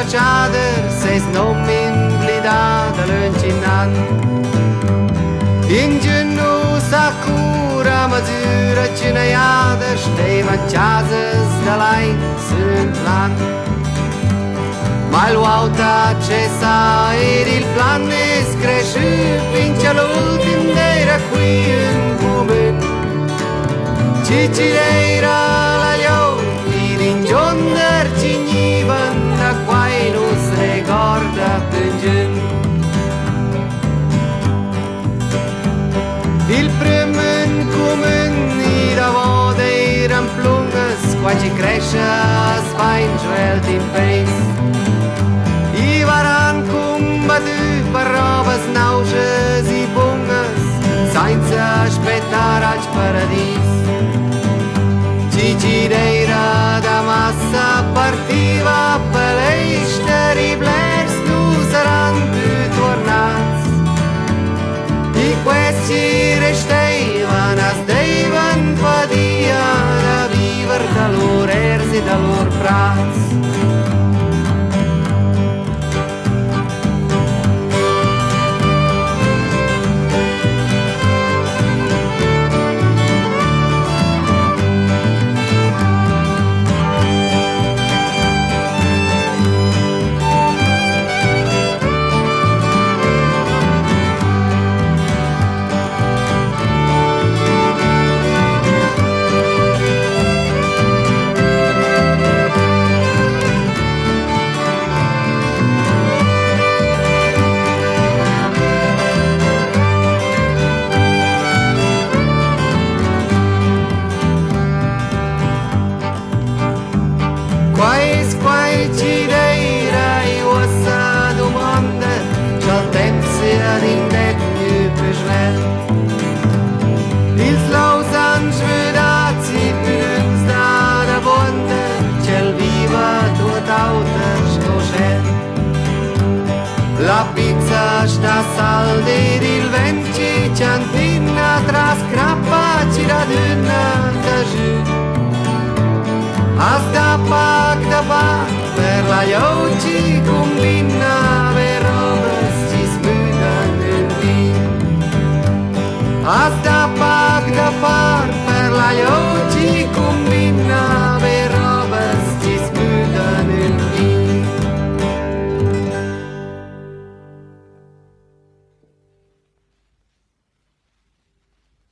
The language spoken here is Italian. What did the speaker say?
ciader, seis non min blidada l'uncinan. In giorno sakura mazura cinaiada, stevan ciases da lai sul plan. Ma il wauta cessa ed il plan es cresciut finché l'ultim d'era qui in bumen. Cicireira la liou ed in gionder cignivan da quai nus recorda plungen. Il prümen cumen i da voda eran plungas qua ci cresce spain giuelt in peis. I varan combatut per robes nauges i bungas senza aspettar al paradis. Cicireira da massa partiva per l'eister i blers nu saran più tornats. I questi restevan as deivan fadia da viver da lor ers e da lor prats. La pizza sta salda ed il vento ci ciantina tra scrappa ci raduna da giù. A sta pac per la iau ci combina per robes ci smudan in vin. A sta pac per la iau